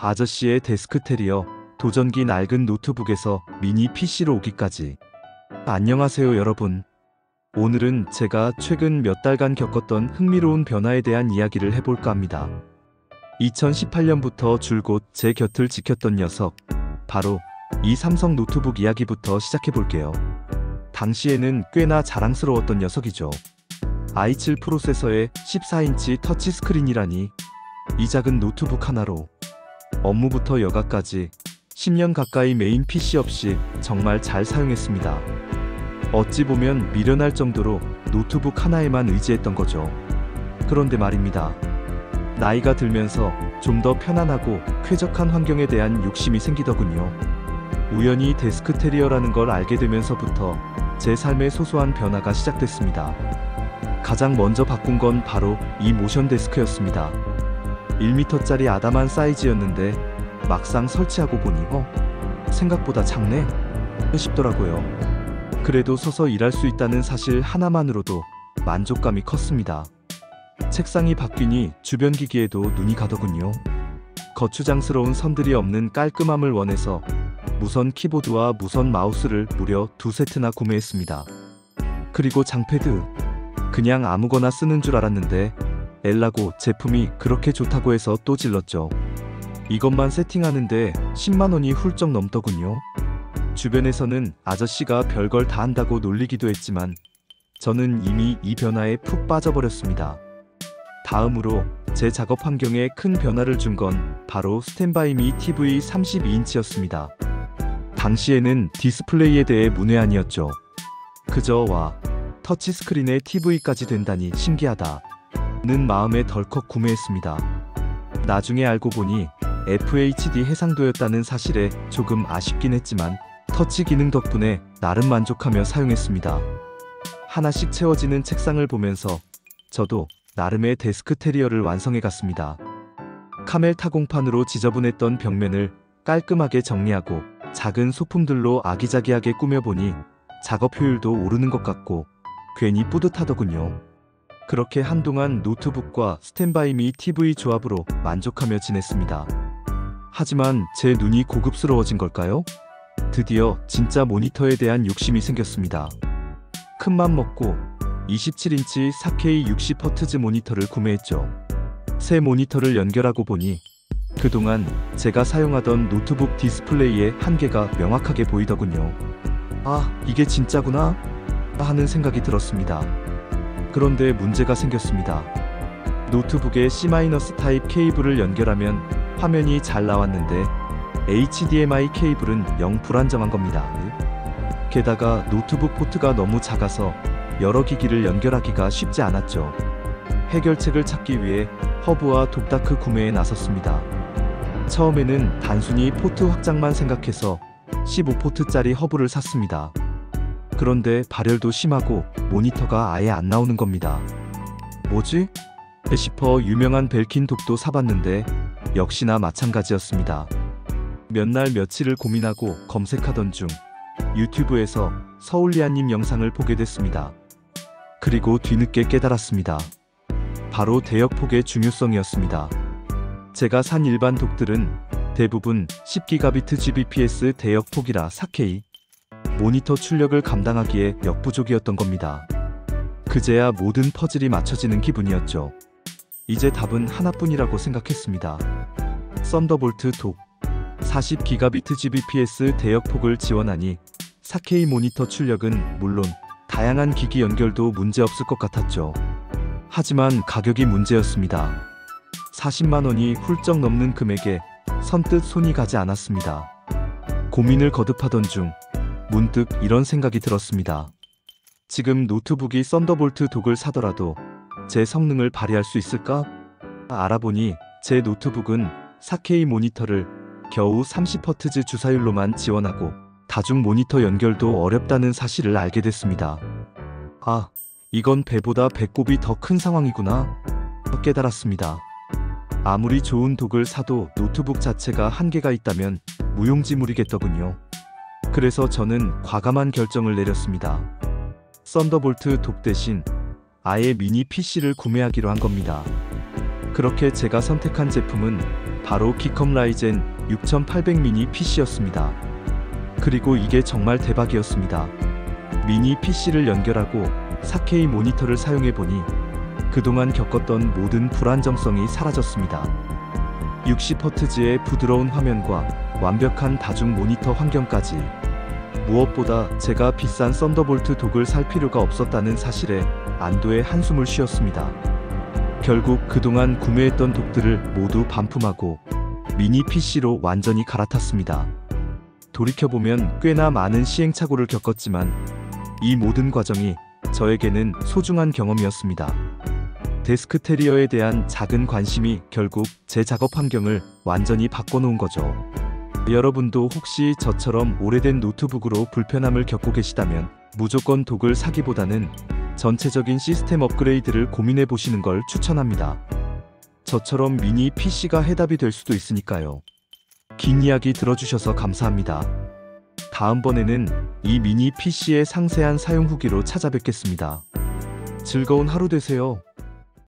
아저씨의 데스크 테리어, 도전기 낡은 노트북에서 미니 PC로 오기까지. 안녕하세요 여러분. 오늘은 제가 최근 몇 달간 겪었던 흥미로운 변화에 대한 이야기를 해볼까 합니다. 2018년부터 줄곧 제 곁을 지켰던 녀석, 바로 이 삼성 노트북 이야기부터 시작해볼게요. 당시에는 꽤나 자랑스러웠던 녀석이죠. i7 프로세서에 14인치 터치스크린이라니, 이 작은 노트북 하나로 업무부터 여가까지 10년 가까이 메인 PC 없이 정말 잘 사용했습니다. 어찌 보면 미련할 정도로 노트북 하나에만 의지했던 거죠. 그런데 말입니다. 나이가 들면서 좀 더 편안하고 쾌적한 환경에 대한 욕심이 생기더군요. 우연히 데스크 테리어라는 걸 알게 되면서부터 제 삶의 소소한 변화가 시작됐습니다. 가장 먼저 바꾼 건 바로 이 모션 데스크였습니다. 1m짜리 아담한 사이즈였는데 막상 설치하고 보니 생각보다 작네 싶더라고요. 그래도 서서 일할 수 있다는 사실 하나만으로도 만족감이 컸습니다. 책상이 바뀌니 주변 기기에도 눈이 가더군요. 거추장스러운 선들이 없는 깔끔함을 원해서 무선 키보드와 무선 마우스를 무려 2세트나 구매했습니다. 그리고 장패드, 그냥 아무거나 쓰는 줄 알았는데 엘라고 제품이 그렇게 좋다고 해서 또 질렀죠. 이것만 세팅하는데 10만원이 훌쩍 넘더군요. 주변에서는 아저씨가 별걸 다 한다고 놀리기도 했지만 저는 이미 이 변화에 푹 빠져버렸습니다. 다음으로 제 작업 환경에 큰 변화를 준 건 바로 스탠바이미 TV 32인치였습니다. 당시에는 디스플레이에 대해 문외한이었죠. 그저 와, 터치스크린에 TV까지 된다니 신기하다 는 마음에 덜컥 구매했습니다. 나중에 알고 보니 FHD 해상도였다는 사실에 조금 아쉽긴 했지만 터치 기능 덕분에 나름 만족하며 사용했습니다. 하나씩 채워지는 책상을 보면서 저도 나름의 데스크 테리어를 완성해 갔습니다. 카멜 타공판으로 지저분했던 벽면을 깔끔하게 정리하고 작은 소품들로 아기자기하게 꾸며보니 작업 효율도 오르는 것 같고 괜히 뿌듯하더군요. 그렇게 한동안 노트북과 스탠바이미 TV 조합으로 만족하며 지냈습니다. 하지만 제 눈이 고급스러워진 걸까요? 드디어 진짜 모니터에 대한 욕심이 생겼습니다. 큰맘 먹고 27인치 4K 60Hz 모니터를 구매했죠. 새 모니터를 연결하고 보니 그동안 제가 사용하던 노트북 디스플레이의 한계가 명확하게 보이더군요. 아, 이게 진짜구나 하는 생각이 들었습니다. 그런데 문제가 생겼습니다. 노트북에 C- 타입 케이블을 연결하면 화면이 잘 나왔는데 HDMI 케이블은 영 불안정한 겁니다. 게다가 노트북 포트가 너무 작아서 여러 기기를 연결하기가 쉽지 않았죠. 해결책을 찾기 위해 허브와 독다크 구매에 나섰습니다. 처음에는 단순히 포트 확장만 생각해서 15포트짜리 허브를 샀습니다. 그런데 발열도 심하고 모니터가 아예 안 나오는 겁니다. 뭐지? 싶어 유명한 벨킨 독도 사봤는데 역시나 마찬가지였습니다. 몇 날 며칠을 고민하고 검색하던 중 유튜브에서 서울리아님 영상을 보게 됐습니다. 그리고 뒤늦게 깨달았습니다. 바로 대역폭의 중요성이었습니다. 제가 산 일반 독들은 대부분 10GB Gbps 대역폭이라 4K 모니터 출력을 감당하기에 역부족이었던 겁니다. 그제야 모든 퍼즐이 맞춰지는 기분이었죠. 이제 답은 하나뿐이라고 생각했습니다. 썬더볼트 독 40GB Gbps 대역폭을 지원하니 4K 모니터 출력은 물론 다양한 기기 연결도 문제없을 것 같았죠. 하지만 가격이 문제였습니다. 40만원이 훌쩍 넘는 금액에 선뜻 손이 가지 않았습니다. 고민을 거듭하던 중 문득 이런 생각이 들었습니다. 지금 노트북이 썬더볼트 독을 사더라도 제 성능을 발휘할 수 있을까? 알아보니 제 노트북은 4K 모니터를 겨우 30Hz 주사율로만 지원하고 다중 모니터 연결도 어렵다는 사실을 알게 됐습니다. 아, 이건 배보다 배꼽이 더 큰 상황이구나 깨달았습니다. 아무리 좋은 독을 사도 노트북 자체가 한계가 있다면 무용지물이겠더군요. 그래서 저는 과감한 결정을 내렸습니다. 썬더볼트 독 대신 아예 미니 PC를 구매하기로 한 겁니다. 그렇게 제가 선택한 제품은 바로 키컴 라이젠 6800 미니 PC였습니다. 그리고 이게 정말 대박이었습니다. 미니 PC를 연결하고 4K 모니터를 사용해보니 그동안 겪었던 모든 불안정성이 사라졌습니다. 60Hz의 부드러운 화면과 완벽한 다중 모니터 환경까지, 무엇보다 제가 비싼 썬더볼트 독을 살 필요가 없었다는 사실에 안도의 한숨을 쉬었습니다. 결국 그동안 구매했던 독들을 모두 반품하고 미니 PC로 완전히 갈아탔습니다. 돌이켜보면 꽤나 많은 시행착오를 겪었지만 이 모든 과정이 저에게는 소중한 경험이었습니다. 데스크테리어에 대한 작은 관심이 결국 제 작업 환경을 완전히 바꿔놓은 거죠. 여러분도 혹시 저처럼 오래된 노트북으로 불편함을 겪고 계시다면 무조건 독을 사기보다는 전체적인 시스템 업그레이드를 고민해 보시는 걸 추천합니다. 저처럼 미니 PC가 해답이 될 수도 있으니까요. 긴 이야기 들어주셔서 감사합니다. 다음번에는 이 미니 PC의 상세한 사용 후기로 찾아뵙겠습니다. 즐거운 하루 되세요.